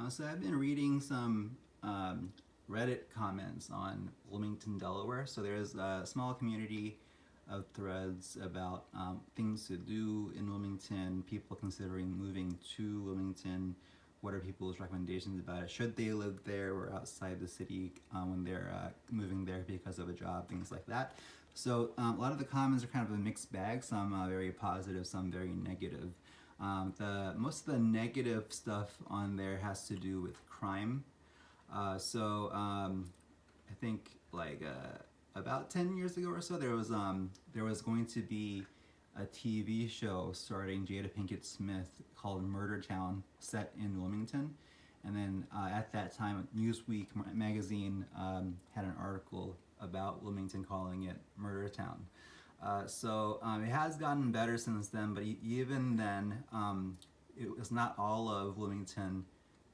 So I've been reading some Reddit comments on Wilmington, Delaware. So there's a small community of threads about things to do in Wilmington, people considering moving to Wilmington. What are people's recommendations about it? Should they live there or outside the city when they're moving there because of a job, things like that. So a lot of the comments are kind of a mixed bag. Some very positive, some very negative. The most of the negative stuff on there has to do with crime. I think about 10 years ago or so, there was going to be a TV show starring Jada Pinkett Smith called Murder Town, set in Wilmington. And then at that time, Newsweek magazine had an article about Wilmington, calling it Murder Town. It has gotten better since then, but even then, it was not all of Wilmington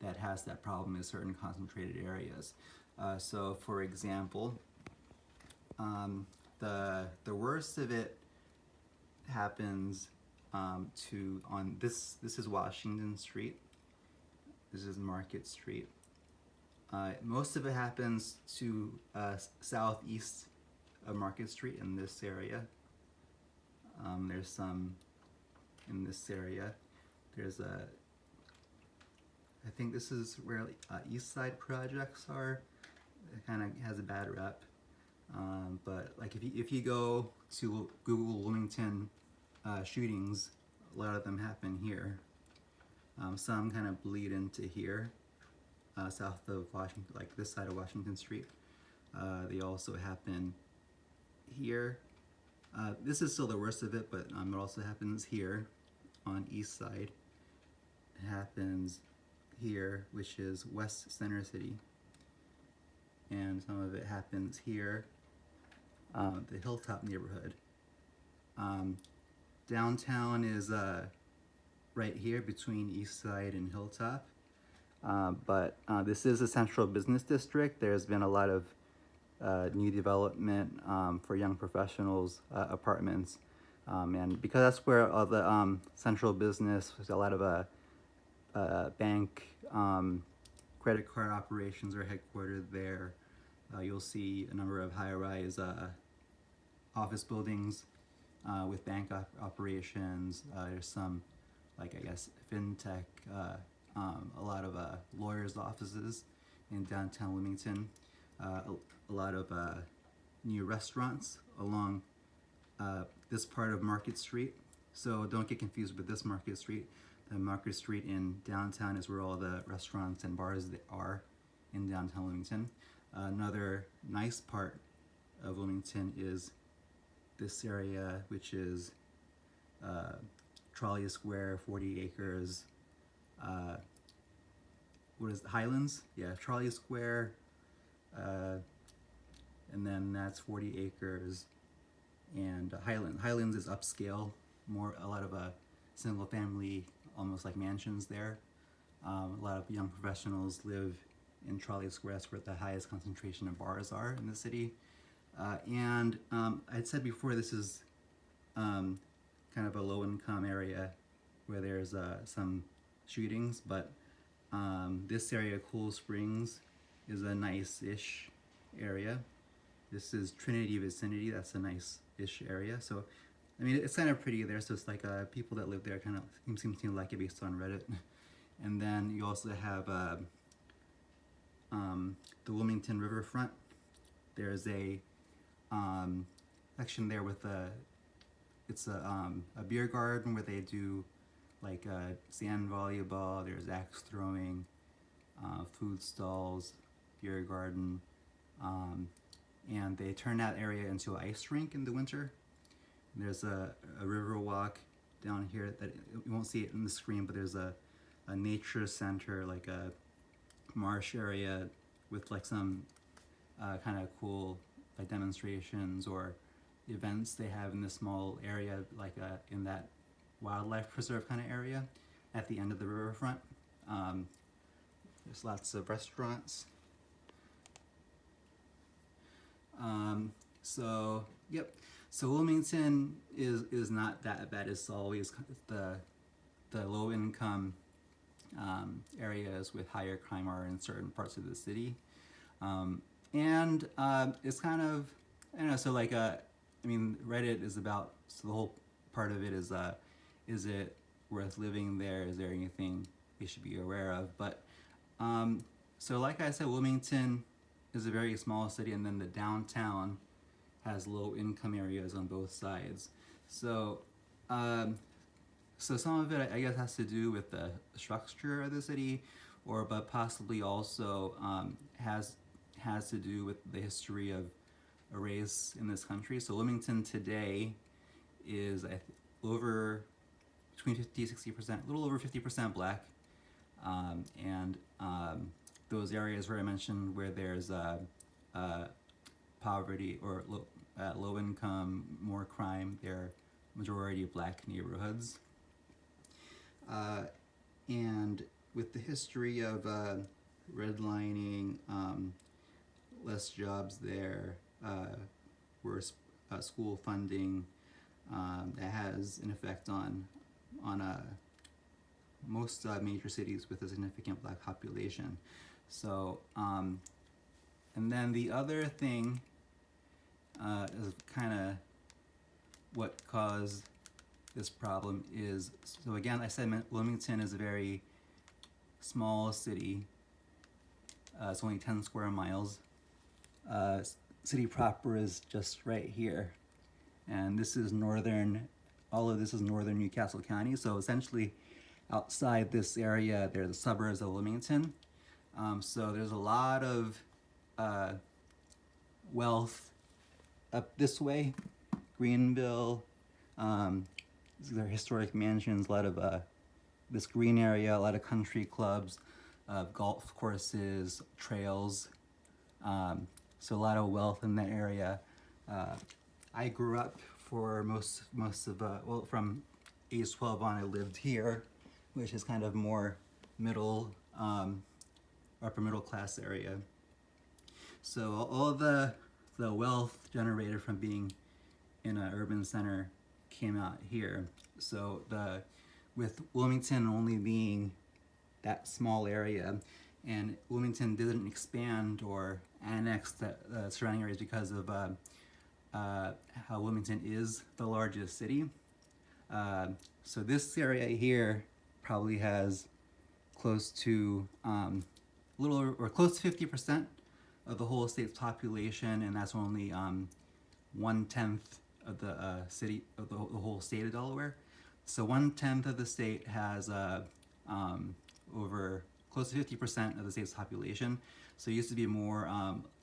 that has that problem in certain concentrated areas. For example, the worst of it happens to on this. This is Washington Street. This is Market Street. Most of it happens to southeast of Market Street in this area. There's some in this area. There's a, I think this is where East Side projects are. It kind of has a bad rep. But like if you go to Google Wilmington shootings, a lot of them happen here. Some kind of bleed into here, south of Washington, like this side of Washington Street. They also happen here. This is still the worst of it, but it also happens here on East Side. It happens here, which is West Center City. And some of it happens here, the Hilltop neighborhood. Downtown is right here between East Side and Hilltop. But this is a central business district. There's been a lot of new development for young professionals, apartments. And because that's where all the central business, there's a lot of bank, credit card operations are headquartered there. You'll see a number of high-rise office buildings with bank operations. There's some, like I guess, fintech, a lot of lawyers' offices in downtown Wilmington. A lot of new restaurants along this part of Market Street. So don't get confused with this Market Street. The Market Street in downtown is where all the restaurants and bars are in downtown Wilmington. Another nice part of Wilmington is this area, which is Trolley Square, 40 acres. What is it, Highlands? Yeah, Trolley Square. And then that's 40 acres. And Highlands is upscale, a lot of single family, almost like mansions there. A lot of young professionals live in Trolley Square. That's where the highest concentration of bars are in the city. I'd said before, this is kind of a low-income area where there's some shootings, but this area, Cool Springs, is a nice-ish area. This is Trinity Vicinity. That's a nice-ish area. So, I mean, it's kind of pretty there. So it's like people that live there kind of seem to like it based on Reddit. And then you also have the Wilmington Riverfront. There's a section there with it's a beer garden where they do like sand volleyball. There's axe throwing, food stalls, beer garden, and they turn that area into an ice rink in the winter. There's a river walk down here that you won't see it in the screen, but there's a nature center, like a marsh area with like some kind of cool like demonstrations or events they have in this small area, like in that wildlife preserve kind of area at the end of the riverfront. There's lots of restaurants. Yep. So Wilmington is not that bad. It's always the low income areas with higher crime are in certain parts of the city. And it's kind of, I don't know, so like, I mean, Reddit is about, so the whole part of it is it worth living there? Is there anything you should be aware of? But, so like I said, Wilmington is a very small city, and then the downtown has low income areas on both sides. So, so some of it, I guess, has to do with the structure of the city, but possibly also has to do with the history of a race in this country. So Wilmington today is over between 50-60%, a little over 50% black, and those areas where I mentioned where there's poverty or low income, more crime, they're majority black neighborhoods. And with the history of redlining, less jobs there, worse school funding, that has an effect on most major cities with a significant black population. So, and then the other thing is kind of what caused this problem is, so again, I said Wilmington is a very small city. It's only 10 square miles. City proper is just right here. And this is all of this is northern Newcastle County. So essentially outside this area, there are the suburbs of Wilmington. So there's a lot of wealth up this way. Greenville, these are historic mansions, a lot of this green area, a lot of country clubs, golf courses, trails. So a lot of wealth in that area. I grew up for most of, well, from age 12 on, I lived here, which is kind of more middle, upper middle class area. So all the wealth generated from being in an urban center came out here. So with Wilmington only being that small area, and Wilmington didn't expand or annex the surrounding areas because of how Wilmington is the largest city. So this area here probably has close to close to 50% of the whole state's population, and that's only 1/10 of the city of the whole state of Delaware. So 1/10 of the state has over close to 50% of the state's population. So it used to be more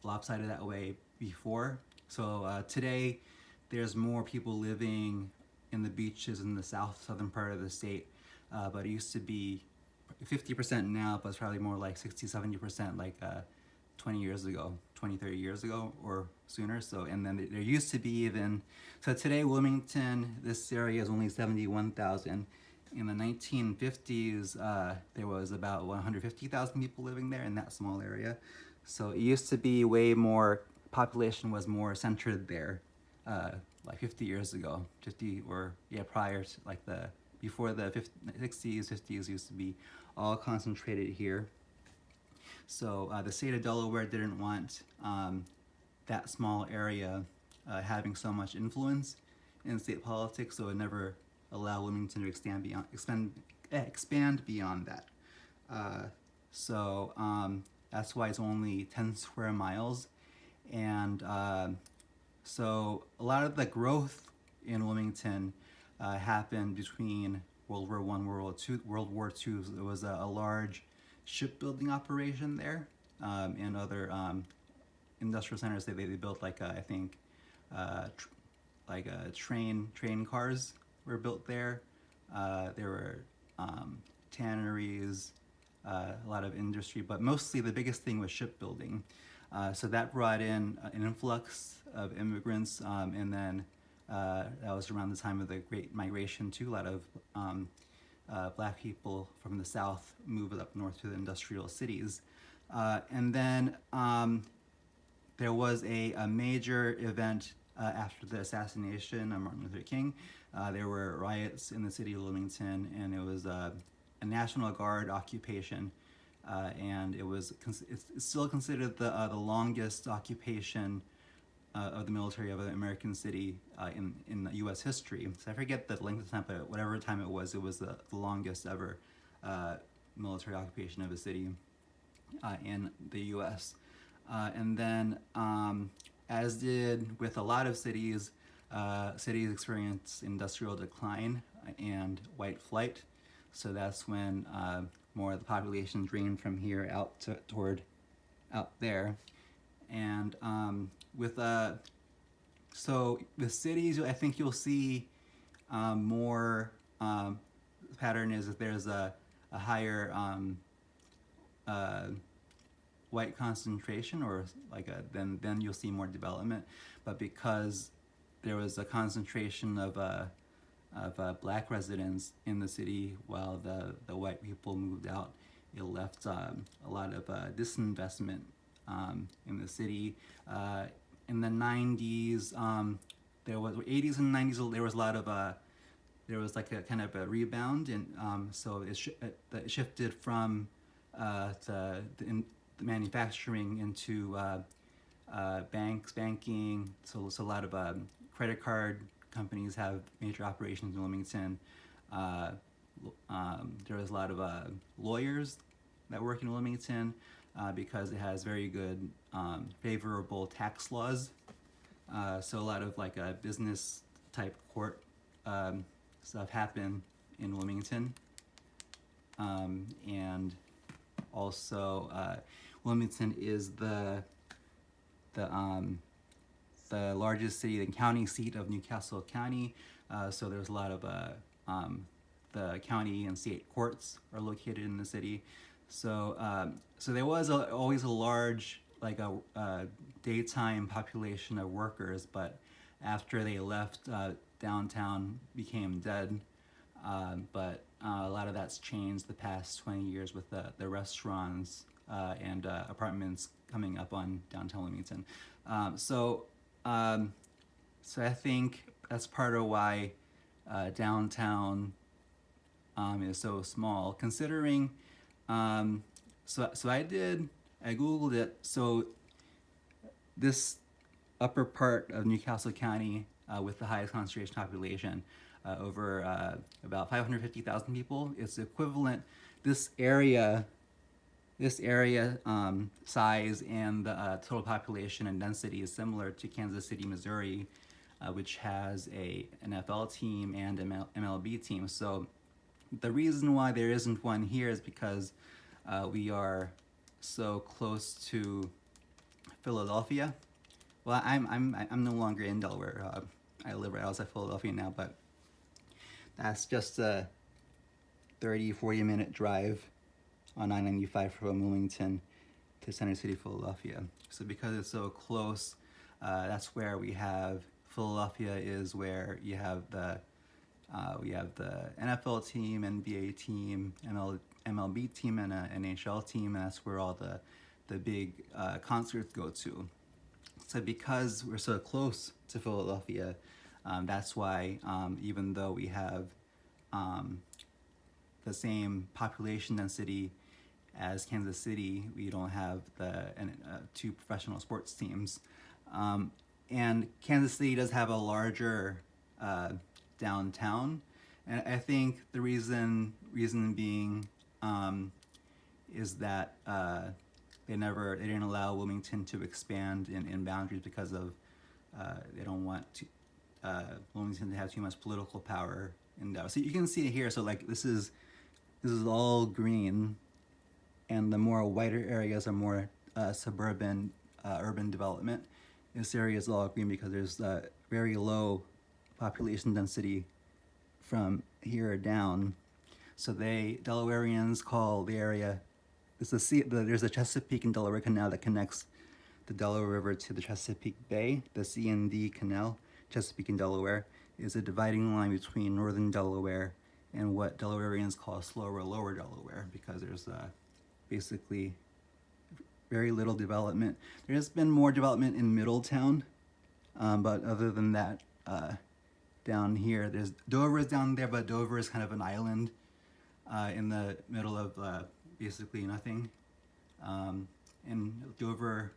lopsided that way before. So today there's more people living in the beaches in the southern part of the state, but it used to be 50% now, but it's probably more like 60-70% like 20 years ago, 20-30 years ago or sooner. So, and then there used to be even, so today Wilmington, this area is only 71,000. In the 1950s, there was about 150,000 people living there in that small area. So it used to be way more, population was more centered there, like 50 years ago, prior to like before the 60s, 50s used to be all concentrated here. So the state of Delaware didn't want that small area having so much influence in state politics, so it never allowed Wilmington to expand beyond that. So that's why it's only 10 square miles. And so a lot of the growth in Wilmington happened between World War I, World War II. There was a large shipbuilding operation there, and other industrial centers. They built like I think train cars were built there. There were tanneries, a lot of industry, but mostly the biggest thing was shipbuilding. So that brought in an influx of immigrants, and then that was around the time of the Great Migration too. A lot of black people from the South moved up north to the industrial cities. And then there was a major event after the assassination of Martin Luther King. There were riots in the city of Wilmington, and it was a National Guard occupation, and it's still considered the longest occupation of the military of an American city in U.S. history. So I forget the length of time, but whatever time it was the longest ever military occupation of a city in the U.S. And then, as did with a lot of cities, cities experienced industrial decline and white flight. So that's when more of the population drained from here out toward out there. And so with cities, I think you'll see more pattern is that there's a higher white concentration, or then you'll see more development. But because there was a concentration of black residents in the city while the white people moved out, it left a lot of disinvestment in the city. In the 90s, there was 80s and 90s. There was a lot of there was like a kind of a rebound, and so it shifted from the manufacturing into banking. So a lot of credit card companies have major operations in Wilmington. There was a lot of lawyers that work in Wilmington because it has very good favorable tax laws. So a lot of business type court stuff happen in Wilmington. And also Wilmington is the largest city, the county seat of Newcastle County. So there's a lot of the county and state courts are located in the city. So so there was always a large daytime population of workers, but after they left, downtown became dead. But a lot of that's changed the past 20 years with the restaurants and apartments coming up on downtown Wilmington. So I think that's part of why downtown is so small. Considering, so I Googled it. So this upper part of Newcastle County with the highest concentration population, over about 550,000 people, it's equivalent. This area size and the total population and density is similar to Kansas City, Missouri, which has a NFL team and an MLB team. So the reason why there isn't one here is because we are so close to Philadelphia. Well, I'm no longer in Delaware. I live right outside Philadelphia now, but that's just a 30-40 minute drive on I-95 from Wilmington to Center City, Philadelphia. So because it's so close, that's where we have Philadelphia is where you have we have the NFL team, NBA team, MLB team, and an NHL team, and that's where all the big concerts go to. So because we're so close to Philadelphia, that's why even though we have the same population density as Kansas City, we don't have the two professional sports teams. And Kansas City does have a larger downtown, and I think the reason being is that they didn't allow Wilmington to expand in boundaries because of they don't want Wilmington to have too much political power in Dallas. So you can see it here. So this is all green, and the more whiter areas are more suburban urban development. This area is all green because there's very low population density from here down. So Delawareans call the area, there's a Chesapeake and Delaware Canal that connects the Delaware River to the Chesapeake Bay. The C&D Canal, Chesapeake and Delaware, is a dividing line between northern Delaware and what Delawareans call slower lower Delaware, because there's basically very little development. There has been more development in Middletown, but other than that, down here, Dover is down there, but Dover is kind of an island. in the middle of basically nothing. And Dover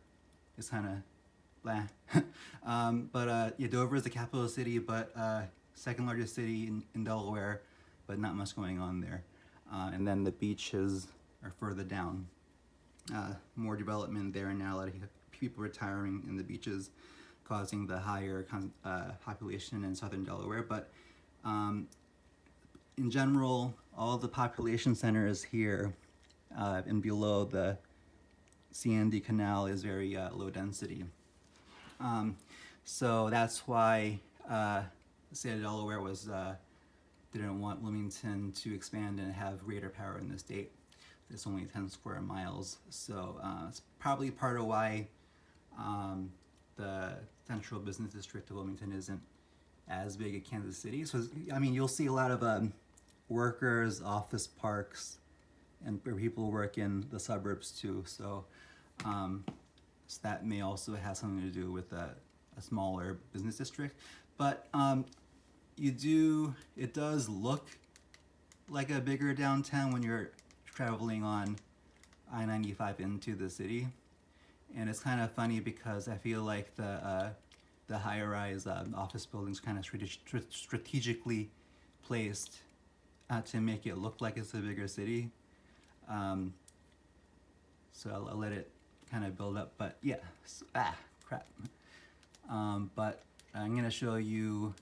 is kind of blah. But yeah, Dover is the capital city, but second largest city in Delaware, but not much going on there. And then the beaches are further down. More development there, and now a lot of people retiring in the beaches, causing the higher population in southern Delaware. But in general, all the population centers here and below the C&D Canal is very low density. So that's why the state of Delaware didn't want Wilmington to expand and have greater power in the state. It's only 10 square miles, so it's probably part of why the central business district of Wilmington isn't as big as Kansas City. So I mean, you'll see a lot of workers, office parks, and where people work in the suburbs too. So, so that may also have something to do with a smaller business district. But it does look like a bigger downtown when you're traveling on I-95 into the city. And it's kind of funny because I feel like the high-rise office buildings kind of strategically placed to make it look like it's a bigger city. So I'll let it kind of build up, but yeah, crap. But I'm gonna show you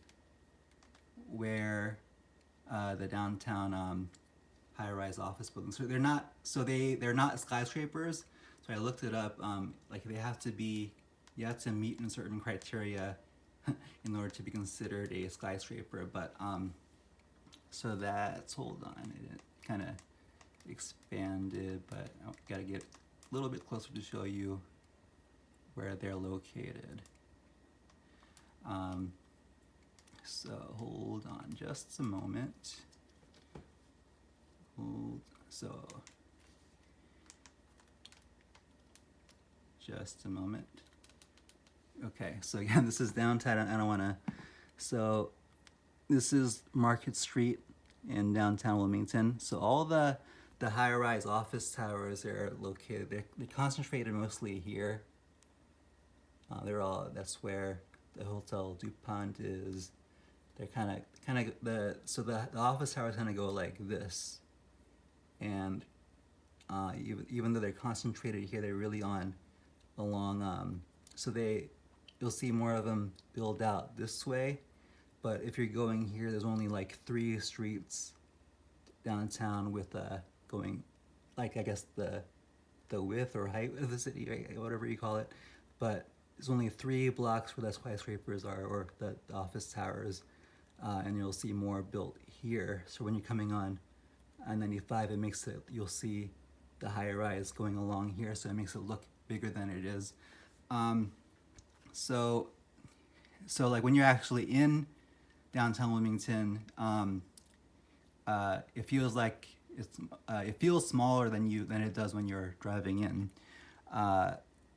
where the downtown high-rise office buildings. So they're not skyscrapers. So I looked it up. Like you have to meet in certain criteria in order to be considered a skyscraper. But so that's, hold on, it kind of expanded, but I gotta get a little bit closer to show you where they're located. So hold on just a moment. Just a moment. Okay, so again, this is downtown. I don't want to. So this is Market Street in downtown Wilmington. So all the high-rise office towers are located. They're concentrated mostly here. That's where the Hotel DuPont is. They're the office towers kind of go like this, and even though they're concentrated here, they're really along. You'll see more of them build out this way, but if you're going here, there's only like 3 streets downtown with going, like, I guess the width or height of the city, right? Whatever you call it, but there's only 3 blocks where the skyscrapers are, or the office towers, and you'll see more built here. So when you're coming on I-95, you'll see the high rise going along here, so it makes it look bigger than it is. So like when you're actually in downtown Wilmington, it feels like it feels smaller than it does when you're driving in.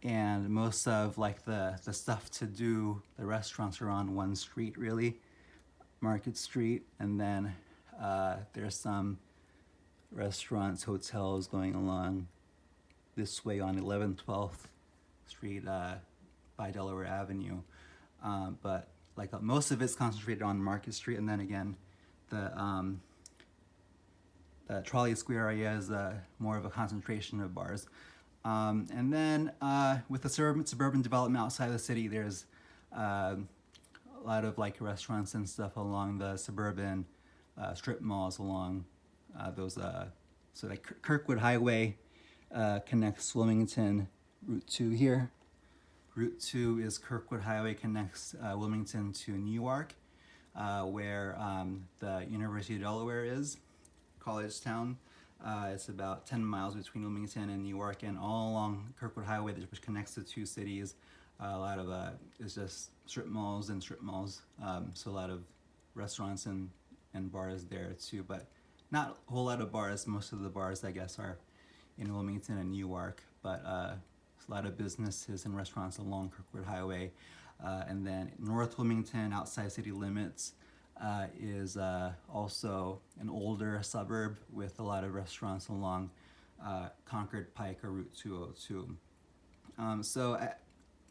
And most of like the stuff to do, the restaurants are on one street really, Market Street, and then there's some restaurants, hotels going along this way on 11th, 12th Street by Delaware Avenue. But like most of it's concentrated on Market Street, and then again, the Trolley Square area is more of a concentration of bars. And then with the suburban development outside the city, there's a lot of like restaurants and stuff along the suburban strip malls along those. So like Kirkwood Highway connects Wilmington Route 2 here. Route 2 is Kirkwood Highway, connects Wilmington to Newark, where the University of Delaware is, college town. It's about 10 miles between Wilmington and Newark, and all along Kirkwood Highway, which connects the 2 cities, a lot of it's just strip malls and strip malls. So a lot of restaurants and bars there too, but not a whole lot of bars. Most of the bars, I guess, are in Wilmington and Newark, but a lot of businesses and restaurants along Kirkwood Highway. And then North Wilmington, outside city limits, is also an older suburb with a lot of restaurants along Concord Pike or Route 202.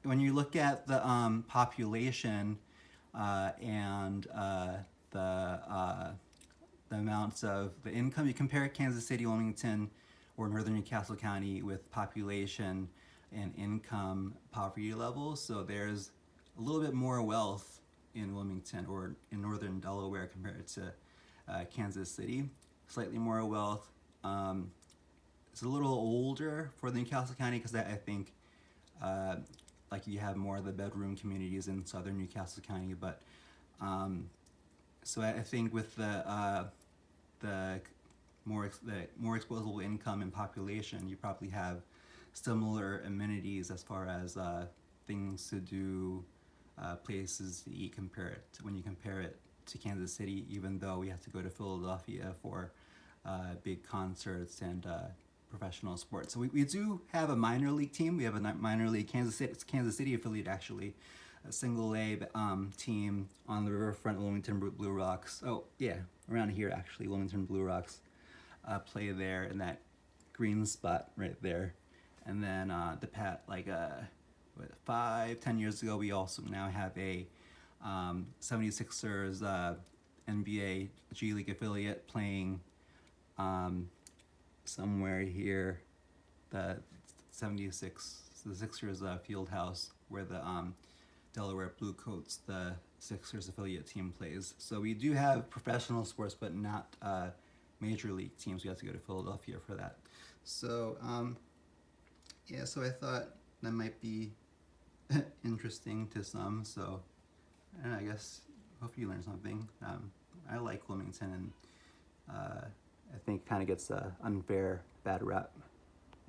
When you look at the population and the amounts of the income, you compare Kansas City, Wilmington, or northern Newcastle County with population and income poverty levels. So there's a little bit more wealth in Wilmington or in northern Delaware compared to Kansas City. Slightly more wealth. It's a little older for the Newcastle County because I think like you have more of the bedroom communities in southern Newcastle County, but so I think with the more exposable income and population, you probably have similar amenities as far as things to do, places to eat. When you compare it to Kansas City, even though we have to go to Philadelphia for big concerts and professional sports. So we do have a minor league team. We have a minor league Kansas City affiliate, actually, a single A team on the riverfront, Wilmington Blue Rocks. Oh yeah, around here actually, Wilmington Blue Rocks play there in that green spot right there. And then 5-10 years ago, we also now have a 76ers NBA G League affiliate playing somewhere here, the Sixers field house where the Delaware Bluecoats, the Sixers affiliate team, plays. So we do have professional sports, but not major league teams. We have to go to Philadelphia for that. So yeah, so I thought that might be interesting to some. So I guess hope you learned something. I like Wilmington, and I think kind of gets an unfair bad rap.